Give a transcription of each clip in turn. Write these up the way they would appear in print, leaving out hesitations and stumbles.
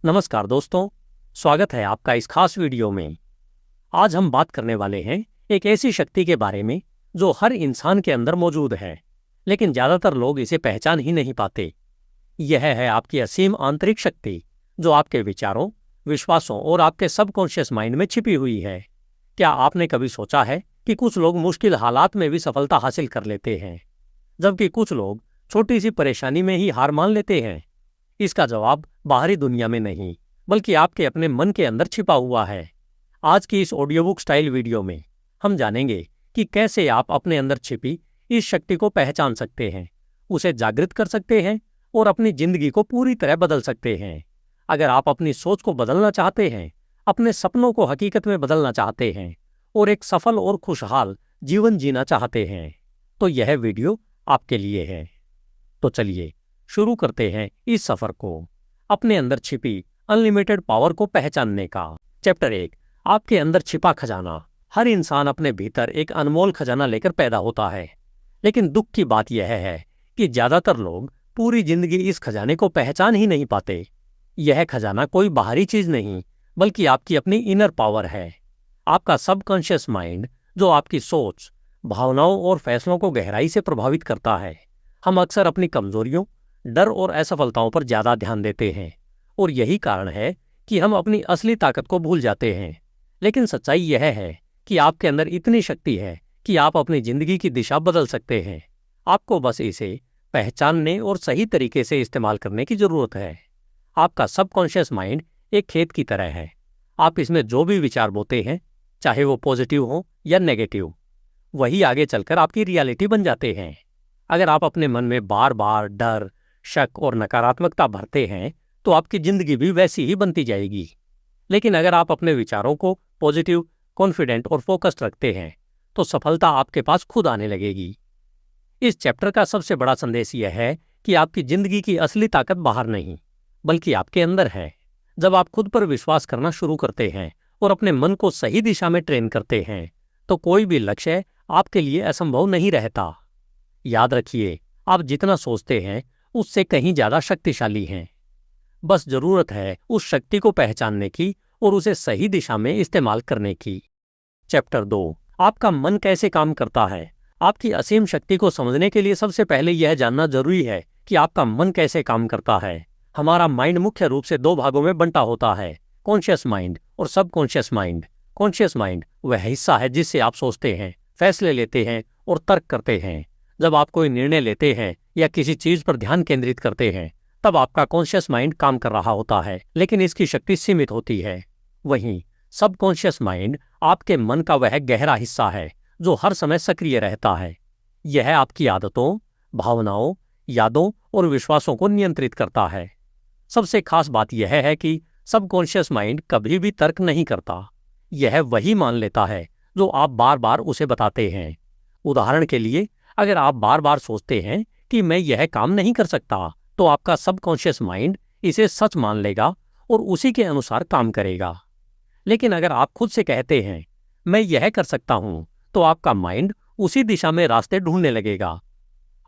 नमस्कार दोस्तों, स्वागत है आपका इस खास वीडियो में। आज हम बात करने वाले हैं एक ऐसी शक्ति के बारे में जो हर इंसान के अंदर मौजूद है, लेकिन ज़्यादातर लोग इसे पहचान ही नहीं पाते। यह है आपकी असीम आंतरिक शक्ति जो आपके विचारों, विश्वासों और आपके सबकॉन्शियस माइंड में छिपी हुई है। क्या आपने कभी सोचा है कि कुछ लोग मुश्किल हालात में भी सफलता हासिल कर लेते हैं, जबकि कुछ लोग छोटी सी परेशानी में ही हार मान लेते हैं? इसका जवाब बाहरी दुनिया में नहीं, बल्कि आपके अपने मन के अंदर छिपा हुआ है। आज की इस ऑडियो बुक स्टाइल वीडियो में हम जानेंगे कि कैसे आप अपने अंदर छिपी इस शक्ति को पहचान सकते हैं, उसे जागृत कर सकते हैं और अपनी जिंदगी को पूरी तरह बदल सकते हैं। अगर आप अपनी सोच को बदलना चाहते हैं, अपने सपनों को हकीकत में बदलना चाहते हैं और एक सफल और खुशहाल जीवन जीना चाहते हैं, तो यह वीडियो आपके लिए है। तो चलिए शुरू करते हैं इस सफर को, अपने अंदर छिपी अनलिमिटेड पावर को पहचानने का। चैप्टर 1, आपके अंदर छिपा खजाना। हर इंसान अपने भीतर एक अनमोल खजाना लेकर पैदा होता है, लेकिन दुख की बात यह है कि ज्यादातर लोग पूरी जिंदगी इस खजाने को पहचान ही नहीं पाते। यह खजाना कोई बाहरी चीज नहीं, बल्कि आपकी अपनी इनर पावर है। आपका सबकॉन्शियस माइंड जो आपकी सोच, भावनाओं और फैसलों को गहराई से प्रभावित करता है। हम अक्सर अपनी कमजोरियों, डर और असफलताओं पर ज्यादा ध्यान देते हैं, और यही कारण है कि हम अपनी असली ताकत को भूल जाते हैं। लेकिन सच्चाई यह है कि आपके अंदर इतनी शक्ति है कि आप अपनी जिंदगी की दिशा बदल सकते हैं। आपको बस इसे पहचानने और सही तरीके से इस्तेमाल करने की जरूरत है। आपका सबकॉन्शियस माइंड एक खेत की तरह है। आप इसमें जो भी विचार बोते हैं, चाहे वो पॉजिटिव हो या नेगेटिव, वही आगे चलकर आपकी रियलिटी बन जाते हैं। अगर आप अपने मन में बार बार डर, शक और नकारात्मकता भरते हैं, तो आपकी जिंदगी भी वैसी ही बनती जाएगी। लेकिन अगर आप अपने विचारों को पॉजिटिव, कॉन्फिडेंट और फोकस्ड रखते हैं, तो सफलता आपके पास खुद आने लगेगी। इस चैप्टर का सबसे बड़ा संदेश यह है कि आपकी जिंदगी की असली ताकत बाहर नहीं, बल्कि आपके अंदर है। जब आप खुद पर विश्वास करना शुरू करते हैं और अपने मन को सही दिशा में ट्रेन करते हैं, तो कोई भी लक्ष्य आपके लिए असंभव नहीं रहता। याद रखिए, आप जितना सोचते हैं उससे कहीं ज्यादा शक्तिशाली हैं। बस जरूरत है उस शक्ति को पहचानने की और उसे सही दिशा में इस्तेमाल करने की। चैप्टर 2, आपका मन कैसे काम करता है। आपकी असीम शक्ति को समझने के लिए सबसे पहले यह जानना जरूरी है कि आपका मन कैसे काम करता है। हमारा माइंड मुख्य रूप से 2 भागों में बंटा होता है, कॉन्शियस माइंड और सबकॉन्शियस माइंड। कॉन्शियस माइंड वह हिस्सा है जिससे आप सोचते हैं, फैसले लेते हैं और तर्क करते हैं। जब आप कोई निर्णय लेते हैं या किसी चीज पर ध्यान केंद्रित करते हैं, तब आपका कॉन्शियस माइंड काम कर रहा होता है, लेकिन इसकी शक्ति सीमित होती है। वहीं सबकॉन्शियस माइंड आपके मन का वह गहरा हिस्सा है जो हर समय सक्रिय रहता है। यह आपकी आदतों, भावनाओं, यादों और विश्वासों को नियंत्रित करता है। सबसे खास बात यह है कि सबकॉन्शियस माइंड कभी भी तर्क नहीं करता। यह वही मान लेता है जो आप बार बार उसे बताते हैं। उदाहरण के लिए, अगर आप बार बार सोचते हैं कि मैं यह काम नहीं कर सकता, तो आपका सबकॉन्शियस माइंड इसे सच मान लेगा और उसी के अनुसार काम करेगा। लेकिन अगर आप खुद से कहते हैं मैं यह कर सकता हूं, तो आपका माइंड उसी दिशा में रास्ते ढूंढने लगेगा।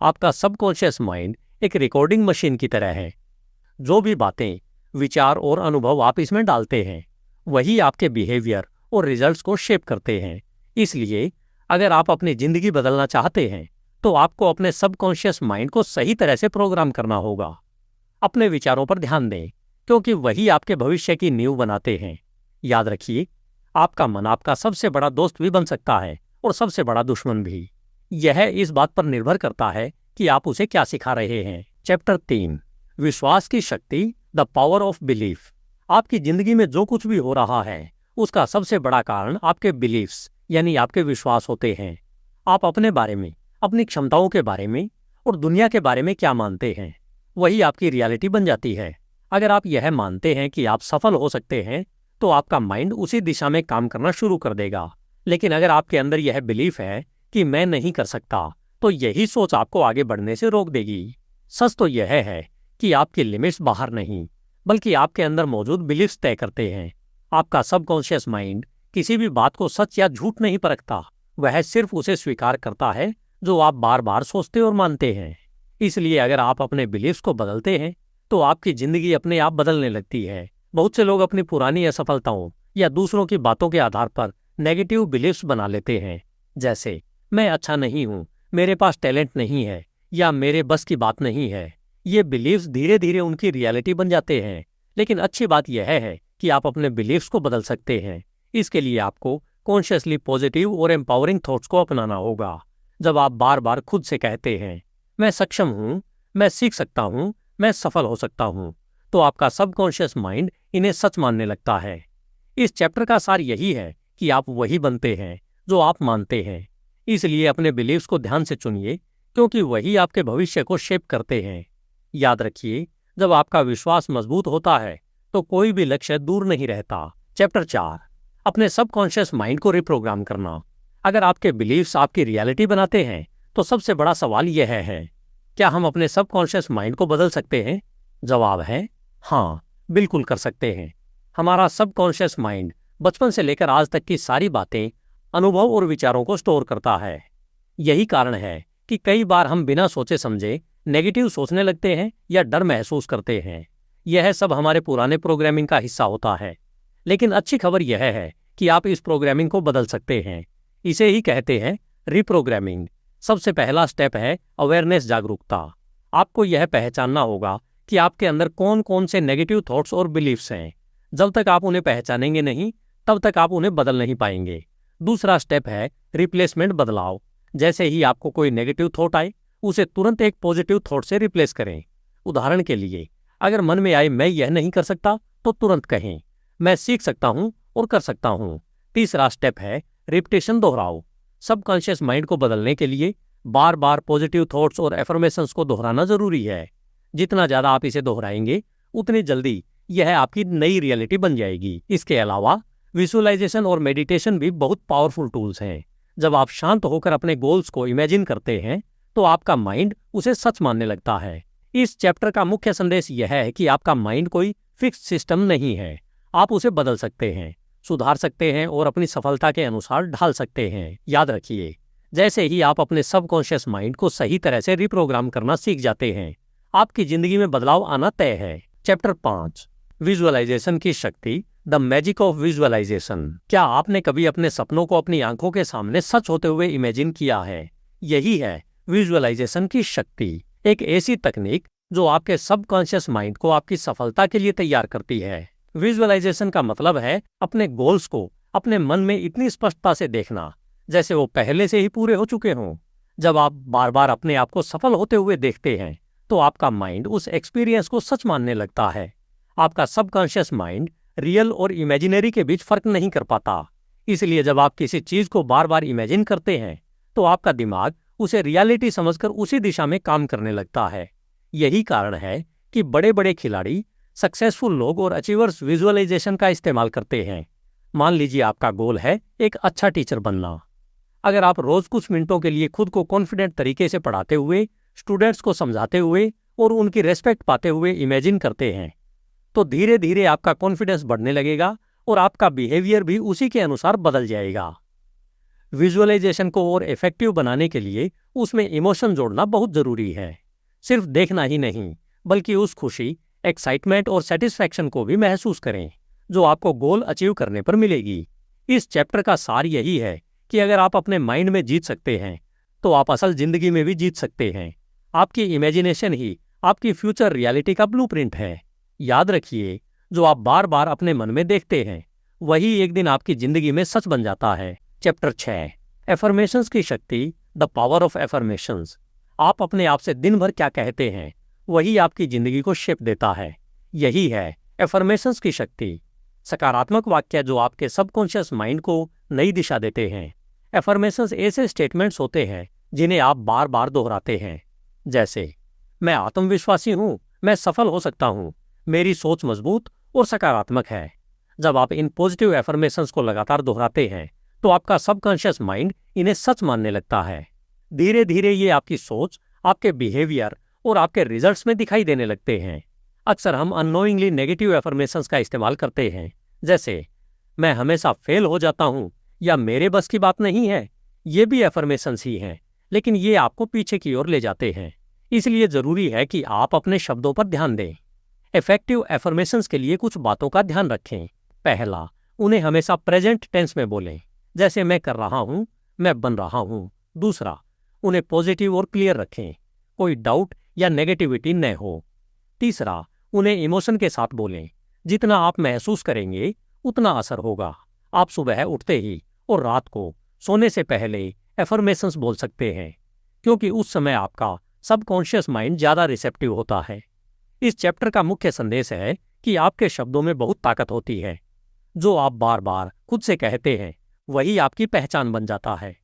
आपका सबकॉन्शियस माइंड एक रिकॉर्डिंग मशीन की तरह है। जो भी बातें, विचार और अनुभव आप इसमें डालते हैं, वही आपके बिहेवियर और रिजल्ट्स को शेप करते हैं। इसलिए अगर आप अपनी जिंदगी बदलना चाहते हैं, तो आपको अपने सबकॉन्शियस माइंड को सही तरह से प्रोग्राम करना होगा। अपने विचारों पर ध्यान दें, क्योंकि वही आपके भविष्य की नींव बनाते हैं। याद रखिए, आपका मन आपका सबसे बड़ा दोस्त भी बन सकता है और सबसे बड़ा दुश्मन भी। यह इस बात पर निर्भर करता है कि आप उसे क्या सिखा रहे हैं। चैप्टर 3, विश्वास की शक्ति, द पावर ऑफ बिलीफ। आपकी जिंदगी में जो कुछ भी हो रहा है, उसका सबसे बड़ा कारण आपके बिलीफ्स यानी आपके विश्वास होते हैं। आप अपने बारे में, अपनी क्षमताओं के बारे में और दुनिया के बारे में क्या मानते हैं, वही आपकी रियलिटी बन जाती है। अगर आप यह मानते हैं कि आप सफल हो सकते हैं, तो आपका माइंड उसी दिशा में काम करना शुरू कर देगा। लेकिन अगर आपके अंदर यह बिलीफ है कि मैं नहीं कर सकता, तो यही सोच आपको आगे बढ़ने से रोक देगी। सच तो यह है कि आपकी लिमिट्स बाहर नहीं, बल्कि आपके अंदर मौजूद बिलीफ्स तय करते हैं। आपका सबकॉन्शियस माइंड किसी भी बात को सच या झूठ नहीं परखता, वह सिर्फ उसे स्वीकार करता है जो आप बार बार सोचते और मानते हैं। इसलिए अगर आप अपने बिलीफ्स को बदलते हैं, तो आपकी जिंदगी अपने आप बदलने लगती है। बहुत से लोग अपनी पुरानी असफलताओं या दूसरों की बातों के आधार पर नेगेटिव बिलीफ्स बना लेते हैं, जैसे मैं अच्छा नहीं हूँ, मेरे पास टैलेंट नहीं है या मेरे बस की बात नहीं है। ये बिलीफ्स धीरे धीरे उनकी रियलिटी बन जाते हैं। लेकिन अच्छी बात यह है कि आप अपने बिलीफ्स को बदल सकते हैं। इसके लिए आपको कॉन्शियसली पॉजिटिव और एम्पावरिंग थॉट्स को अपनाना होगा। जब आप बार बार खुद से कहते हैं मैं सक्षम हूँ, मैं सीख सकता हूँ, मैं सफल हो सकता हूँ, तो आपका सबकॉन्शियस माइंड इन्हें सच मानने लगता है। इस चैप्टर का सार यही है कि आप वही बनते हैं जो आप मानते हैं। इसलिए अपने बिलीव्स को ध्यान से चुनिए, क्योंकि वही आपके भविष्य को शेप करते हैं। याद रखिए, जब आपका विश्वास मजबूत होता है तो कोई भी लक्ष्य दूर नहीं रहता। चैप्टर 4, अपने सबकॉन्शियस माइंड को रिप्रोग्राम करना। अगर आपके बिलीव्स आपकी रियलिटी बनाते हैं तो सबसे बड़ा सवाल यह है, क्या हम अपने सबकॉन्शियस माइंड को बदल सकते हैं? जवाब है हाँ, बिल्कुल कर सकते हैं। हमारा सबकॉन्शियस माइंड बचपन से लेकर आज तक की सारी बातें, अनुभव और विचारों को स्टोर करता है। यही कारण है कि कई बार हम बिना सोचे समझे नेगेटिव सोचने लगते हैं या डर महसूस करते हैं। यह सब हमारे पुराने प्रोग्रामिंग का हिस्सा होता है। लेकिन अच्छी खबर यह है कि आप इस प्रोग्रामिंग को बदल सकते हैं। इसे ही कहते हैं रिप्रोग्रामिंग। सबसे पहला स्टेप है अवेयरनेस, जागरूकता। आपको यह पहचानना होगा कि आपके अंदर कौन कौन से नेगेटिव थॉट्स और बिलीफ्स हैं। जब तक आप उन्हें पहचानेंगे नहीं, तब तक आप उन्हें बदल नहीं पाएंगे। दूसरा स्टेप है रिप्लेसमेंट, बदलाव। जैसे ही आपको कोई नेगेटिव थॉट आए, उसे तुरंत एक पॉजिटिव थॉट से रिप्लेस करें। उदाहरण के लिए, अगर मन में आए मैं यह नहीं कर सकता, तो तुरंत कहें मैं सीख सकता हूं और कर सकता हूं। तीसरा स्टेप है रिपीटेशन, दोहराओ। सबकॉन्शियस माइंड को बदलने के लिए बार बार पॉजिटिव थॉट्स और एफर्मेशंस को दोहराना जरूरी है। जितना ज्यादा आप इसे दोहराएंगे, उतनी जल्दी यह आपकी नई रियलिटी बन जाएगी। इसके अलावा विजुअलाइजेशन और मेडिटेशन भी बहुत पावरफुल टूल्स हैं। जब आप शांत होकर अपने गोल्स को इमेजिन करते हैं, तो आपका माइंड उसे सच मानने लगता है। इस चैप्टर का मुख्य संदेश यह है कि आपका माइंड कोई फिक्स्ड सिस्टम नहीं है। आप उसे बदल सकते हैं, सुधार सकते हैं और अपनी सफलता के अनुसार ढाल सकते हैं। याद रखिए, जैसे ही आप अपने सबकॉन्शियस माइंड को सही तरह से रिप्रोग्राम करना सीख जाते हैं, आपकी जिंदगी में बदलाव आना तय है। चैप्टर 5, विजुअलाइजेशन की शक्ति, द मैजिक ऑफ विजुअलाइजेशन। क्या आपने कभी अपने सपनों को अपनी आंखों के सामने सच होते हुए इमेजिन किया है? यही है विजुअलाइजेशन की शक्ति, एक ऐसी तकनीक जो आपके सबकॉन्शियस माइंड को आपकी सफलता के लिए तैयार करती है। विजुअलाइजेशन का मतलब है अपने गोल्स को अपने मन में इतनी स्पष्टता से देखना जैसे वो पहले से ही पूरे हो चुके हों। जब आप बार बार अपने आप को सफल होते हुए देखते हैं, तो आपका माइंड उस एक्सपीरियंस को सच मानने लगता है। आपका सबकॉन्शियस माइंड रियल और इमेजिनरी के बीच फर्क नहीं कर पाता। इसलिए जब आप किसी चीज को बार बार इमेजिन करते हैं, तो आपका दिमाग उसे रियलिटी समझकर उसी दिशा में काम करने लगता है। यही कारण है कि बड़े बड़े खिलाड़ी, सक्सेसफुल लोग और अचीवर्स विजुअलाइजेशन का इस्तेमाल करते हैं। मान लीजिए आपका गोल है एक अच्छा टीचर बनना। अगर आप रोज कुछ मिनटों के लिए खुद को कॉन्फिडेंट तरीके से पढ़ाते हुए, स्टूडेंट्स को समझाते हुए और उनकी रेस्पेक्ट पाते हुए इमेजिन करते हैं, तो धीरे धीरे आपका कॉन्फिडेंस बढ़ने लगेगा और आपका बिहेवियर भी उसी के अनुसार बदल जाएगा। विजुअलाइजेशन को और इफेक्टिव बनाने के लिए उसमें इमोशन जोड़ना बहुत जरूरी है। सिर्फ देखना ही नहीं, बल्कि उस खुशी, एक्साइटमेंट और सेटिस्फैक्शन को भी महसूस करें जो आपको गोल अचीव करने पर मिलेगी। इस चैप्टर का सार यही है कि अगर आप अपने माइंड में जीत सकते हैं, तो आप असल जिंदगी में भी जीत सकते हैं। आपकी इमेजिनेशन ही आपकी फ्यूचर रियलिटी का ब्लूप्रिंट है। याद रखिए, जो आप बार बार अपने मन में देखते हैं, वही एक दिन आपकी जिंदगी में सच बन जाता है। चैप्टर 6, एफर्मेशंस की शक्ति, द पावर ऑफ एफर्मेशंस। आप अपने आप से दिन भर क्या कहते हैं, वही आपकी जिंदगी को शेप देता है। यही है एफर्मेशंस की शक्ति, सकारात्मक वाक्य जो आपके सबकॉन्शियस माइंड को नई दिशा देते हैं। एफर्मेशंस ऐसे स्टेटमेंट्स होते हैं जिन्हें आप बार बार दोहराते हैं, जैसे मैं आत्मविश्वासी हूँ, मैं सफल हो सकता हूँ, मेरी सोच मजबूत और सकारात्मक है। जब आप इन पॉजिटिव एफर्मेशंस को लगातार दोहराते हैं, तो आपका सबकॉन्शियस माइंड इन्हें सच मानने लगता है। धीरे धीरे ये आपकी सोच, आपके बिहेवियर और आपके रिजल्ट्स में दिखाई देने लगते हैं। अक्सर हम अननोइंगली नेगेटिव एफर्मेशंस का इस्तेमाल करते हैं, जैसे मैं हमेशा फेल हो जाता हूँ या मेरे बस की बात नहीं है। ये भी एफर्मेशंस ही हैं, लेकिन ये आपको पीछे की ओर ले जाते हैं। इसलिए जरूरी है कि आप अपने शब्दों पर ध्यान दें। इफेक्टिव एफर्मेशंस के लिए कुछ बातों का ध्यान रखें। पहला, उन्हें हमेशा प्रेजेंट टेंस में बोलें, जैसे मैं कर रहा हूं, मैं बन रहा हूं। दूसरा, उन्हें पॉजिटिव और क्लियर रखें, कोई डाउट या नेगेटिविटी न हो। तीसरा, उन्हें इमोशन के साथ बोलें, जितना आप महसूस करेंगे उतना असर होगा। आप सुबह उठते ही और रात को सोने से पहले एफर्मेशंस बोल सकते हैं, क्योंकि उस समय आपका सबकॉन्शियस माइंड ज़्यादा रिसेप्टिव होता है। इस चैप्टर का मुख्य संदेश है कि आपके शब्दों में बहुत ताकत होती है। जो आप बार बार खुद से कहते हैं वही आपकी पहचान बन जाता है।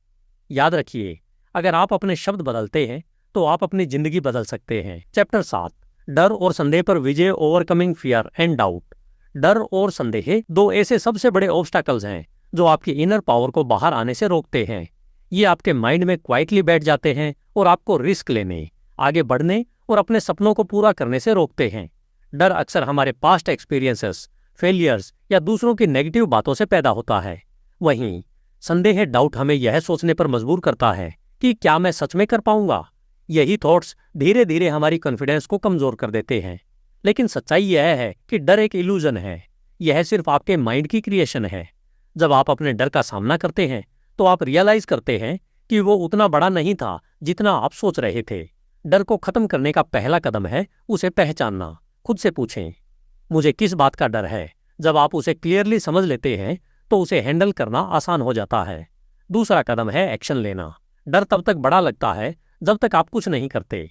याद रखिए, अगर आप अपने शब्द बदलते हैं तो आप अपनी जिंदगी बदल सकते हैं। चैप्टर 7, डर और संदेह पर विजय, ओवरकमिंग फियर एंड डाउट। डर और संदेह दो ऐसे सबसे बड़े ऑब्स्टैकल्स हैं जो आपकी इनर पावर को बाहर आने से रोकते हैं। ये आपके माइंड में क्वाइटली बैठ जाते हैं और आपको रिस्क लेने, आगे बढ़ने और अपने सपनों को पूरा करने से रोकते हैं। डर अक्सर हमारे पास्ट एक्सपीरियंसेस, फेलियर्स या दूसरों की नेगेटिव बातों से पैदा होता है। वहीं संदेह, डाउट, हमें यह सोचने पर मजबूर करता है कि क्या मैं सच में कर पाऊंगा। यही थॉट्स धीरे धीरे हमारी कॉन्फिडेंस को कमजोर कर देते हैं। लेकिन सच्चाई यह है कि डर एक इल्यूजन है। यह सिर्फ आपके माइंड की क्रिएशन है। जब आप अपने डर का सामना करते हैं तो आप रियलाइज करते हैं कि वो उतना बड़ा नहीं था जितना आप सोच रहे थे। डर को खत्म करने का पहला कदम है उसे पहचानना। खुद से पूछें, मुझे किस बात का डर है। जब आप उसे क्लियरली समझ लेते हैं तो उसे हैंडल करना आसान हो जाता है। दूसरा कदम है एक्शन लेना। डर तब तक बड़ा लगता है जब तक आप कुछ नहीं करते।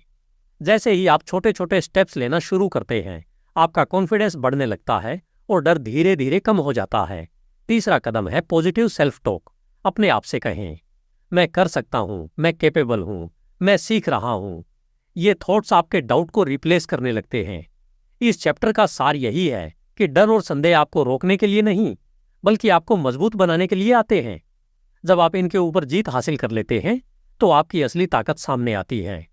जैसे ही आप छोटे छोटे स्टेप्स लेना शुरू करते हैं, आपका कॉन्फिडेंस बढ़ने लगता है और डर धीरे धीरे कम हो जाता है। तीसरा कदम है पॉजिटिव सेल्फ टॉक। अपने आप से कहें, मैं कर सकता हूं, मैं कैपेबल हूं, मैं सीख रहा हूं। ये थॉट्स आपके डाउट को रिप्लेस करने लगते हैं। इस चैप्टर का सार यही है कि डर और संदेह आपको रोकने के लिए नहीं, बल्कि आपको मजबूत बनाने के लिए आते हैं। जब आप इनके ऊपर जीत हासिल कर लेते हैं तो आपकी असली ताकत सामने आती है।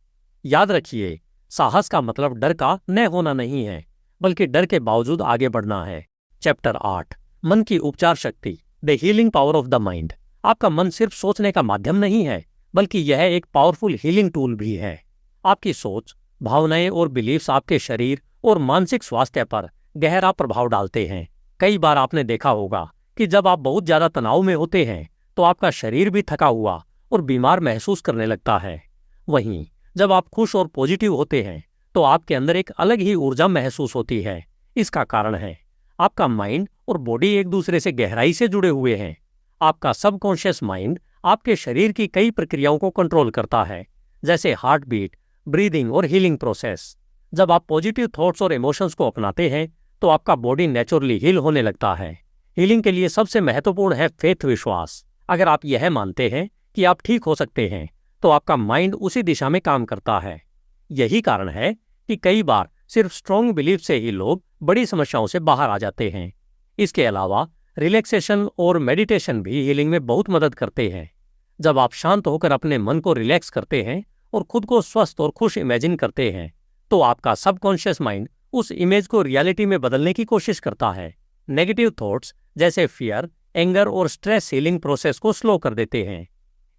याद रखिए, साहस का मतलब डर का न होना नहीं है, बल्कि डर के बावजूद आगे बढ़ना है। चैप्टर 8, मन की उपचार शक्ति, the healing power of the mind. आपका मन सिर्फ सोचने का माध्यम नहीं है, बल्कि यह एक पावरफुल हीलिंग टूल भी है। आपकी सोच, भावनाएं और बिलीफ्स आपके शरीर और मानसिक स्वास्थ्य पर गहरा प्रभाव डालते हैं। कई बार आपने देखा होगा कि जब आप बहुत ज्यादा तनाव में होते हैं तो आपका शरीर भी थका हुआ और बीमार महसूस करने लगता है। वहीं जब आप खुश और पॉजिटिव होते हैं तो आपके अंदर एक अलग ही ऊर्जा महसूस होती है। इसका कारण है आपका माइंड और बॉडी एक दूसरे से गहराई से जुड़े हुए हैं। आपका सबकॉन्शियस माइंड आपके शरीर की कई प्रक्रियाओं को कंट्रोल करता है, जैसे हार्ट बीट, ब्रीदिंग और हीलिंग प्रोसेस। जब आप पॉजिटिव थॉट्स और इमोशंस को अपनाते हैं तो आपका बॉडी नेचुरली हील होने लगता है। हीलिंग के लिए सबसे महत्वपूर्ण है फेथ, विश्वास। अगर आप यह मानते हैं कि आप ठीक हो सकते हैं तो आपका माइंड उसी दिशा में काम करता है। यही कारण है कि कई बार सिर्फ स्ट्रॉन्ग बिलीफ से ही लोग बड़ी समस्याओं से बाहर आ जाते हैं। इसके अलावा रिलैक्सेशन और मेडिटेशन भी हीलिंग में बहुत मदद करते हैं। जब आप शांत होकर अपने मन को रिलैक्स करते हैं और खुद को स्वस्थ और खुश इमेजिन करते हैं तो आपका सबकॉन्शियस माइंड उस इमेज को रियलिटी में बदलने की कोशिश करता है। नेगेटिव थॉट्स जैसे फियर, एंगर और स्ट्रेस हीलिंग प्रोसेस को स्लो कर देते हैं।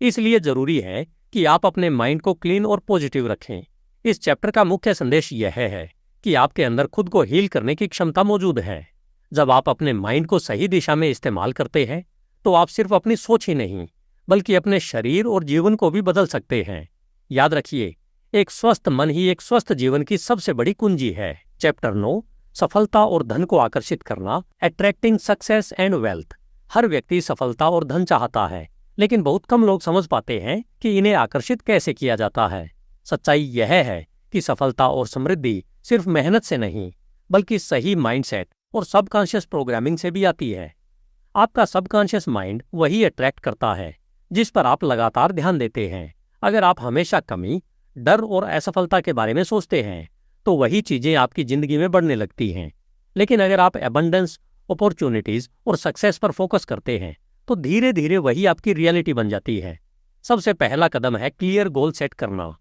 इसलिए जरूरी है कि आप अपने माइंड को क्लीन और पॉजिटिव रखें। इस चैप्टर का मुख्य संदेश यह है कि आपके अंदर खुद को हील करने की क्षमता मौजूद है। जब आप अपने माइंड को सही दिशा में इस्तेमाल करते हैं तो आप सिर्फ अपनी सोच ही नहीं, बल्कि अपने शरीर और जीवन को भी बदल सकते हैं। याद रखिए, एक स्वस्थ मन ही एक स्वस्थ जीवन की सबसे बड़ी कुंजी है। चैप्टर 9, सफलता और धन को आकर्षित करना, अट्रैक्टिंग सक्सेस एंड वेल्थ। हर व्यक्ति सफलता और धन चाहता है, लेकिन बहुत कम लोग समझ पाते हैं कि इन्हें आकर्षित कैसे किया जाता है। सच्चाई यह है कि सफलता और समृद्धि सिर्फ मेहनत से नहीं, बल्कि सही माइंडसेट और सबकॉन्शियस प्रोग्रामिंग से भी आती है। आपका सबकॉन्शियस माइंड वही अट्रैक्ट करता है जिस पर आप लगातार ध्यान देते हैं। अगर आप हमेशा कमी, डर और असफलता के बारे में सोचते हैं तो वही चीजें आपकी जिंदगी में बढ़ने लगती हैं। लेकिन अगर आप एबंडेंस, अपॉर्चुनिटीज और सक्सेस पर फोकस करते हैं तो धीरे धीरे वही आपकी रियलिटी बन जाती है। सबसे पहला कदम है क्लियर गोल सेट करना।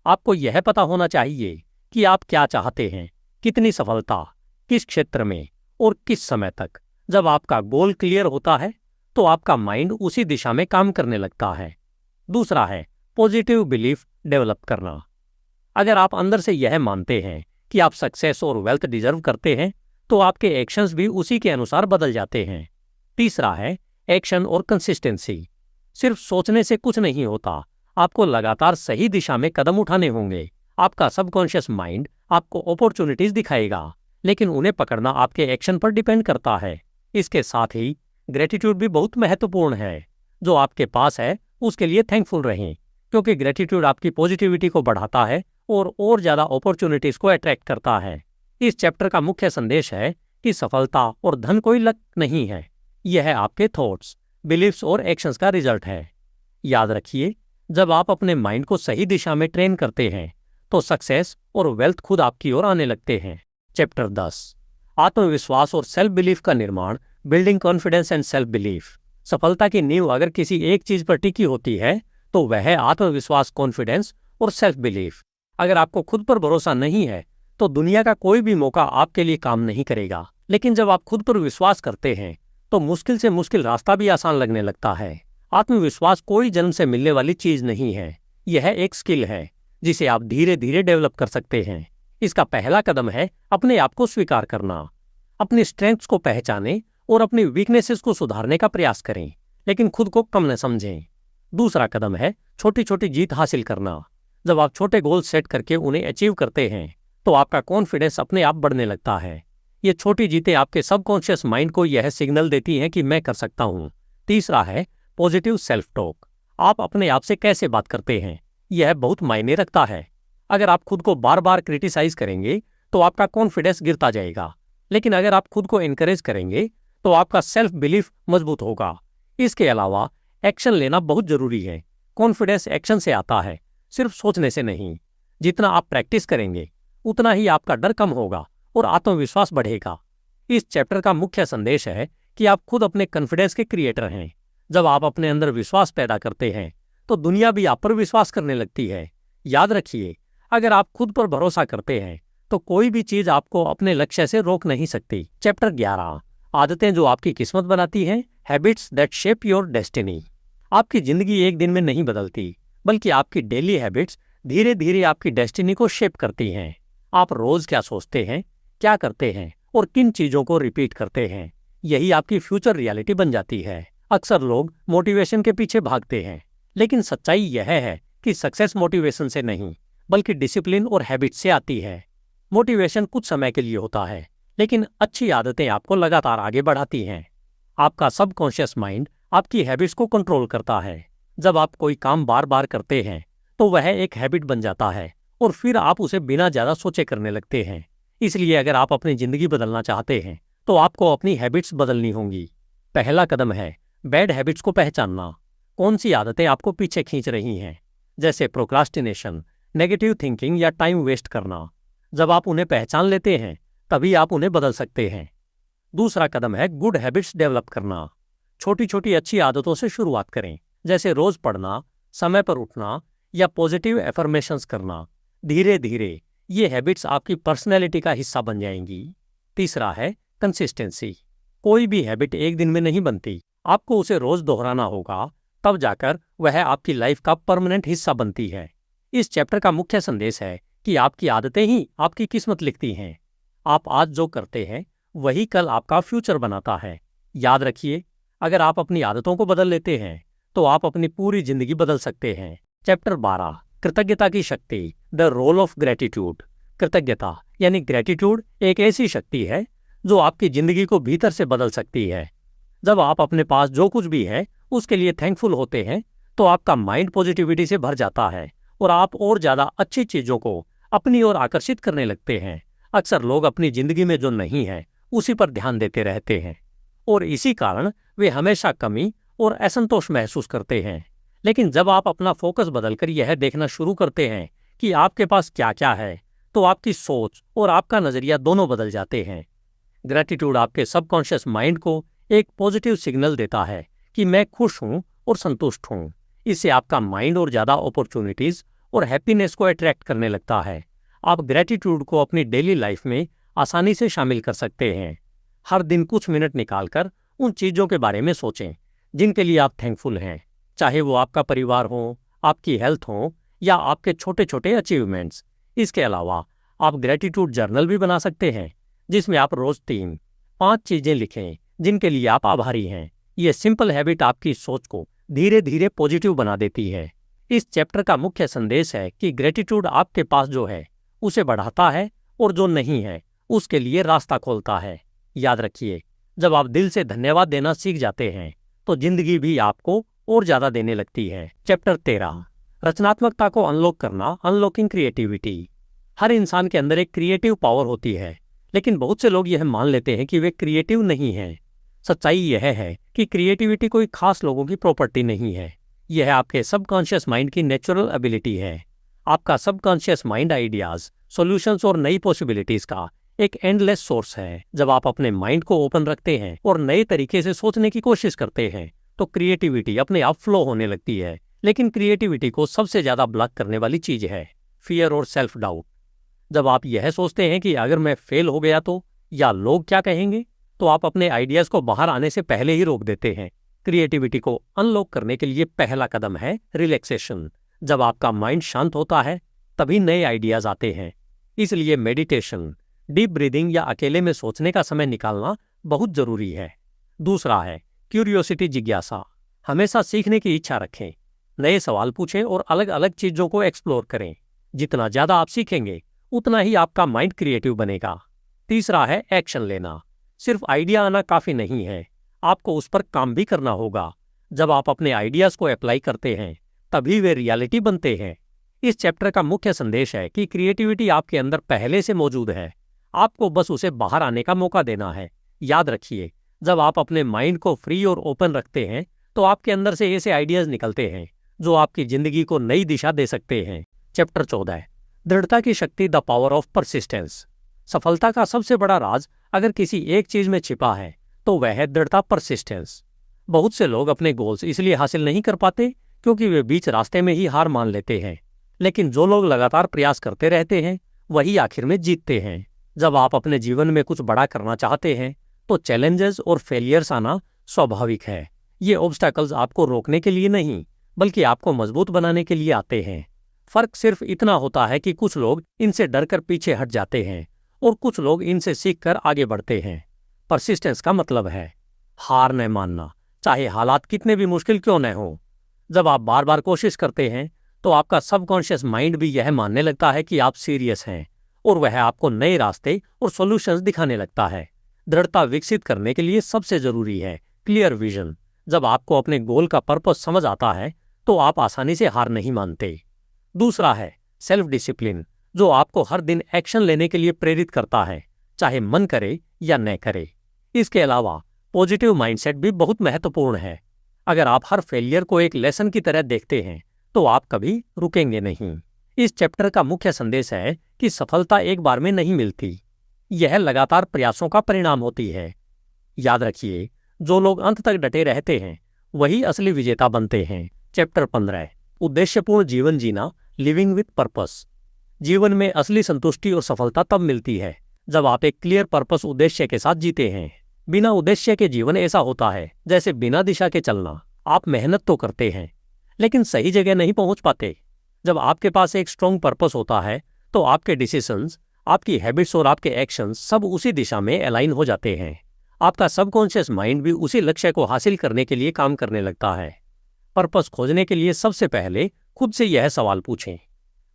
आपको यह पता होना चाहिए कि आप क्या चाहते हैं, कितनी सफलता, किस क्षेत्र में और किस समय तक। जब आपका गोल क्लियर होता है तो आपका माइंड उसी दिशा में काम करने लगता है। दूसरा है पॉजिटिव बिलीफ डेवलप करना। अगर आप अंदर से यह मानते हैं कि आप सक्सेस और वेल्थ डिजर्व करते हैं, तो आपके एक्शंस भी उसी के अनुसार बदल जाते हैं। तीसरा है एक्शन और कंसिस्टेंसी। सिर्फ सोचने से कुछ नहीं होता, आपको लगातार सही दिशा में कदम उठाने होंगे। आपका सबकॉन्शियस माइंड आपको अपॉर्चुनिटीज दिखाएगा, लेकिन उन्हें पकड़ना आपके एक्शन पर डिपेंड करता है। इसके साथ ही ग्रेटिट्यूड भी बहुत महत्वपूर्ण है। जो आपके पास है उसके लिए थैंकफुल रहें, क्योंकि ग्रेटिट्यूड आपकी पॉजिटिविटी को बढ़ाता है और ज़्यादा अपॉर्चुनिटीज को अट्रैक्ट करता है। इस चैप्टर का मुख्य संदेश है कि सफलता और धन कोई लक नहीं है, यह आपके थॉट्स, बिलीफ्स और एक्शंस का रिजल्ट है। याद रखिए, जब आप अपने माइंड को सही दिशा में ट्रेन करते हैं तो सक्सेस और वेल्थ खुद आपकी ओर आने लगते हैं। चैप्टर 10, आत्मविश्वास और सेल्फ बिलीफ का निर्माण, building confidence and self belief. सफलता की नींव अगर किसी एक चीज पर टिकी होती है तो वह है आत्मविश्वास, कॉन्फिडेंस और सेल्फ बिलीफ। अगर आपको खुद पर भरोसा नहीं है तो दुनिया का कोई भी मौका आपके लिए काम नहीं करेगा। लेकिन जब आप खुद पर विश्वास करते हैं तो मुश्किल से मुश्किल रास्ता भी आसान लगने लगता है। आत्मविश्वास कोई जन्म से मिलने वाली चीज नहीं है, यह एक स्किल है जिसे आप धीरे धीरे डेवलप कर सकते हैं। इसका पहला कदम है अपने आप को स्वीकार करना। अपनी स्ट्रेंथ्स को पहचानें और अपनी वीकनेसेस को सुधारने का प्रयास करें, लेकिन खुद को कम न समझें। दूसरा कदम है छोटी छोटी जीत हासिल करना। जब आप छोटे गोल सेट करके उन्हें अचीव करते हैं तो आपका कॉन्फिडेंस अपने आप बढ़ने लगता है। ये छोटी जीतें आपके सबकॉन्शियस माइंड को यह सिग्नल देती हैं कि मैं कर सकता हूँ। तीसरा है पॉजिटिव सेल्फ टॉक। आप अपने आप से कैसे बात करते हैं, यह बहुत मायने रखता है। अगर आप खुद को बार बार क्रिटिसाइज करेंगे तो आपका कॉन्फिडेंस गिरता जाएगा, लेकिन अगर आप खुद को एनकरेज करेंगे तो आपका सेल्फ बिलीफ मजबूत होगा। इसके अलावा एक्शन लेना बहुत जरूरी है। कॉन्फिडेंस एक्शन से आता है, सिर्फ सोचने से नहीं। जितना आप प्रैक्टिस करेंगे उतना ही आपका डर कम होगा और आत्मविश्वास बढ़ेगा। इस चैप्टर का मुख्य संदेश है कि आप खुद अपने कॉन्फिडेंस के क्रिएटर हैं। जब आप अपने अंदर विश्वास पैदा करते हैं तो दुनिया भी आप पर विश्वास करने लगती है। याद रखिए, अगर आप खुद पर भरोसा करते हैं तो कोई भी चीज आपको अपने लक्ष्य से रोक नहीं सकती। चैप्टर 11, आदतें जो आपकी किस्मत बनाती हैं, habits that shape your destiny. आपकी जिंदगी एक दिन में नहीं बदलती, बल्कि आपकी डेली हैबिट्स धीरे धीरे आपकी डेस्टिनी को शेप करती हैं। आप रोज क्या सोचते हैं, क्या करते हैं और किन चीजों को रिपीट करते हैं, यही आपकी फ्यूचर रियलिटी बन जाती है। अक्सर लोग मोटिवेशन के पीछे भागते हैं, लेकिन सच्चाई यह है कि सक्सेस मोटिवेशन से नहीं बल्कि डिसिप्लिन और हैबिट से आती है। मोटिवेशन कुछ समय के लिए होता है, लेकिन अच्छी आदतें आपको लगातार आगे बढ़ाती हैं। आपका सबकॉन्शियस माइंड आपकी हैबिट्स को कंट्रोल करता है। जब आप कोई काम बार बार करते हैं तो वह एक हैबिट बन जाता है और फिर आप उसे बिना ज्यादा सोचे करने लगते हैं। इसलिए अगर आप अपनी जिंदगी बदलना चाहते हैं तो आपको अपनी हैबिट्स बदलनी होंगी। पहला कदम है बैड हैबिट्स को पहचानना। कौन सी आदतें आपको पीछे खींच रही हैं, जैसे प्रोक्रास्टिनेशन, नेगेटिव थिंकिंग या टाइम वेस्ट करना। जब आप उन्हें पहचान लेते हैं तभी आप उन्हें बदल सकते हैं। दूसरा कदम है गुड हैबिट्स डेवलप करना। छोटी छोटी अच्छी आदतों से शुरुआत करें, जैसे रोज पढ़ना, समय पर उठना या पॉजिटिव एफर्मेशंस करना। धीरे धीरे ये हैबिट्स आपकी पर्सनैलिटी का हिस्सा बन जाएंगी। तीसरा है कंसिस्टेंसी। कोई भी हैबिट एक दिन में नहीं बनती, आपको उसे रोज दोहराना होगा, तब जाकर वह आपकी लाइफ का परमानेंट हिस्सा बनती है। इस चैप्टर का मुख्य संदेश है कि आपकी आदतें ही आपकी किस्मत लिखती हैं। आप आज जो करते हैं वही कल आपका फ्यूचर बनाता है। याद रखिए, अगर आप अपनी आदतों को बदल लेते हैं तो आप अपनी पूरी जिंदगी बदल सकते हैं। चैप्टर 12, कृतज्ञता की शक्ति, द रोल ऑफ ग्रेटिट्यूड। कृतज्ञता यानी ग्रेटिट्यूड एक ऐसी शक्ति है जो आपकी जिंदगी को भीतर से बदल सकती है। जब आप अपने पास जो कुछ भी है उसके लिए थैंकफुल होते हैं तो आपका माइंड पॉजिटिविटी से भर जाता है और आप और ज्यादा अच्छी चीजों को अपनी ओर आकर्षित करने लगते हैं। अक्सर लोग अपनी जिंदगी में जो नहीं है उसी पर ध्यान देते रहते हैं और इसी कारण वे हमेशा कमी और असंतोष महसूस करते हैं। लेकिन जब आप अपना फोकस बदलकर यह देखना शुरू करते हैं कि आपके पास क्या क्या है, तो आपकी सोच और आपका नजरिया दोनों बदल जाते हैं। ग्रेटिट्यूड आपके सबकॉन्शियस माइंड को एक पॉजिटिव सिग्नल देता है कि मैं खुश हूं और संतुष्ट हूं। इससे आपका माइंड और ज्यादा अपॉर्चुनिटीज और हैप्पीनेस को अट्रैक्ट करने लगता है। आप ग्रेटिट्यूड को अपनी डेली लाइफ में आसानी से शामिल कर सकते हैं। हर दिन कुछ मिनट निकालकर उन चीजों के बारे में सोचें जिनके लिए आप थैंकफुल हैं, चाहे वो आपका परिवार हो, आपकी हेल्थ हो या आपके छोटे छोटे अचीवमेंट्स। इसके अलावा आप ग्रेटिट्यूड जर्नल भी बना सकते हैं, जिसमें आप रोज 3-5 चीजें लिखें जिनके लिए आप आभारी हैं। यह सिंपल हैबिट आपकी सोच को धीरे धीरे पॉजिटिव बना देती है। इस चैप्टर का मुख्य संदेश है कि ग्रेटिट्यूड आपके पास जो है उसे बढ़ाता है और जो नहीं है उसके लिए रास्ता खोलता है। याद रखिए, जब आप दिल से धन्यवाद देना सीख जाते हैं तो जिंदगी भी आपको और ज्यादा देने लगती है। चैप्टर 13, रचनात्मकता को अनलॉक करना, अनलॉकिंग क्रिएटिविटी। हर इंसान के अंदर एक क्रिएटिव पावर होती है, लेकिन बहुत से लोग यह मान लेते हैं कि वे क्रिएटिव नहीं हैं। सच्चाई यह है कि क्रिएटिविटी कोई खास लोगों की प्रॉपर्टी नहीं है। यह आपके सबकॉन्शियस माइंड की नेचुरल एबिलिटी है। आपका सबकॉन्शियस माइंड आइडियाज, सॉल्यूशंस और नई पॉसिबिलिटीज का एक एंडलेस सोर्स है। जब आप अपने माइंड को ओपन रखते हैं और नए तरीके से सोचने की कोशिश करते हैं तो क्रिएटिविटी अपने आप फ्लो होने लगती है। लेकिन क्रिएटिविटी को सबसे ज्यादा ब्लॉक करने वाली चीज है फियर और सेल्फ डाउट। जब आप यह सोचते हैं कि अगर मैं फेल हो गया तो, या लोग क्या कहेंगे, तो आप अपने आइडियाज को बाहर आने से पहले ही रोक देते हैं। क्रिएटिविटी को अनलॉक करने के लिए पहला कदम है रिलैक्सेशन। जब आपका माइंड शांत होता है तभी नए आइडियाज आते हैं। इसलिए मेडिटेशन, डीप ब्रीदिंग या अकेले में सोचने का समय निकालना बहुत जरूरी है। दूसरा है क्यूरियोसिटी, जिज्ञासा। हमेशा सीखने की इच्छा रखें, नए सवाल पूछें और अलग अलग चीजों को एक्सप्लोर करें। जितना ज्यादा आप सीखेंगे उतना ही आपका माइंड क्रिएटिव बनेगा। तीसरा है एक्शन लेना। सिर्फ आइडिया आना काफी नहीं है, आपको उस पर काम भी करना होगा। जब आप अपने आइडियाज को अप्लाई करते हैं तभी वे रियलिटी बनते हैं। इस चैप्टर का मुख्य संदेश है कि क्रिएटिविटी आपके अंदर पहले से मौजूद है, आपको बस उसे बाहर आने का मौका देना है। याद रखिए, जब आप अपने माइंड को फ्री और ओपन रखते हैं तो आपके अंदर से ऐसे आइडियाज निकलते हैं जो आपकी जिंदगी को नई दिशा दे सकते हैं। चैप्टर 14, दृढ़ता की शक्ति, द पावर ऑफ परसिस्टेंस। सफलता का सबसे बड़ा राज अगर किसी एक चीज में छिपा है तो वह है दृढ़ता, परसिस्टेंस। बहुत से लोग अपने गोल्स इसलिए हासिल नहीं कर पाते क्योंकि वे बीच रास्ते में ही हार मान लेते हैं। लेकिन जो लोग लगातार प्रयास करते रहते हैं वही आखिर में जीतते हैं। जब आप अपने जीवन में कुछ बड़ा करना चाहते हैं तो चैलेंजेस और फेलियर्स आना स्वाभाविक है। ये ऑब्स्टैकल्स आपको रोकने के लिए नहीं बल्कि आपको मजबूत बनाने के लिए आते हैं। फर्क सिर्फ इतना होता है कि कुछ लोग इनसे डरकर पीछे हट जाते हैं और कुछ लोग इनसे सीखकर आगे बढ़ते हैं। परसिस्टेंस का मतलब है हार न मानना, चाहे हालात कितने भी मुश्किल क्यों न हो। जब आप बार बार कोशिश करते हैं तो आपका सबकॉन्शियस माइंड भी यह मानने लगता है कि आप सीरियस हैं और वह आपको नए रास्ते और सॉल्यूशंस दिखाने लगता है। दृढ़ता विकसित करने के लिए सबसे जरूरी है क्लियर विजन। जब आपको अपने गोल का पर्पस समझ आता है तो आप आसानी से हार नहीं मानते। दूसरा है सेल्फ डिसिप्लिन, जो आपको हर दिन एक्शन लेने के लिए प्रेरित करता है, चाहे मन करे या न करे। इसके अलावा पॉजिटिव माइंडसेट भी बहुत महत्वपूर्ण है। अगर आप हर फेलियर को एक लेसन की तरह देखते हैं तो आप कभी रुकेंगे नहीं। इस चैप्टर का मुख्य संदेश है कि सफलता एक बार में नहीं मिलती, यह लगातार प्रयासों का परिणाम होती है। याद रखिए, जो लोग अंत तक डटे रहते हैं वही असली विजेता बनते हैं। चैप्टर 15, उद्देश्यपूर्ण जीवन जीना, लिविंग विथ पर्पस। जीवन में असली संतुष्टि और सफलता तब मिलती है जब आप एक क्लियर पर्पस, उद्देश्य के साथ जीते हैं। बिना उद्देश्य के जीवन ऐसा होता है जैसे बिना दिशा के चलना। आप मेहनत तो करते हैं लेकिन सही जगह नहीं पहुंच पाते। जब आपके पास एक स्ट्रॉन्ग पर्पस होता है तो आपके डिसीजंस, आपकी हैबिट्स और आपके एक्शंस सब उसी दिशा में अलाइन हो जाते हैं। आपका सबकॉन्शियस माइंड भी उसी लक्ष्य को हासिल करने के लिए काम करने लगता है। पर्पस खोजने के लिए सबसे पहले खुद से यह सवाल पूछें,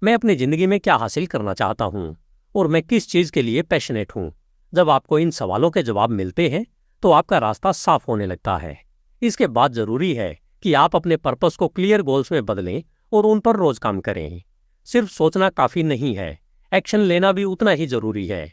मैं अपनी जिंदगी में क्या हासिल करना चाहता हूँ और मैं किस चीज के लिए पैशनेट हूँ। जब आपको इन सवालों के जवाब मिलते हैं तो आपका रास्ता साफ होने लगता है। इसके बाद जरूरी है कि आप अपने पर्पस को क्लियर गोल्स में बदलें और उन पर रोज काम करें। सिर्फ सोचना काफी नहीं है, एक्शन लेना भी उतना ही जरूरी है।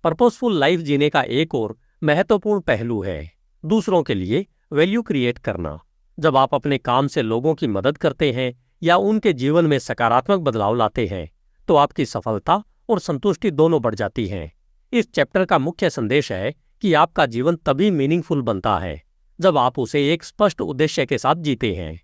पर्पसफुल लाइफ जीने का एक और महत्वपूर्ण पहलू है दूसरों के लिए वैल्यू क्रिएट करना। जब आप अपने काम से लोगों की मदद करते हैं या उनके जीवन में सकारात्मक बदलाव लाते हैं तो आपकी सफलता और संतुष्टि दोनों बढ़ जाती हैं। इस चैप्टर का मुख्य संदेश है कि आपका जीवन तभी मीनिंगफुल बनता है जब आप उसे एक स्पष्ट उद्देश्य के साथ जीते हैं।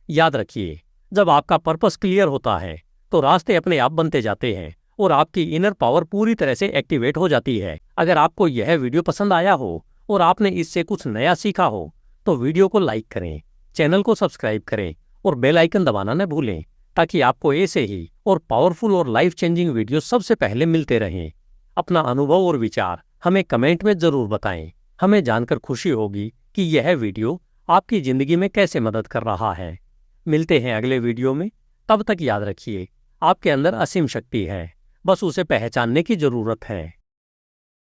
याद रखिए, जब आपका पर्पस क्लियर होता है तो रास्ते अपने आप बनते जाते हैं और आपकी इनर पावर पूरी तरह से एक्टिवेट हो जाती है। अगर आपको यह वीडियो पसंद आया हो और आपने इससे कुछ नया सीखा हो तो वीडियो को लाइक करें, चैनल को सब्सक्राइब करें और बेल आइकन दबाना न भूलें ताकि आपको ऐसे ही और पावरफुल और लाइफ चेंजिंग वीडियो सबसे पहले मिलते रहें। अपना अनुभव और विचार हमें कमेंट में ज़रूर बताएं। हमें जानकर खुशी होगी कि यह वीडियो आपकी ज़िंदगी में कैसे मदद कर रहा है। मिलते हैं अगले वीडियो में। तब तक याद रखिए, आपके अंदर असीम शक्ति है, बस उसे पहचानने की ज़रूरत है।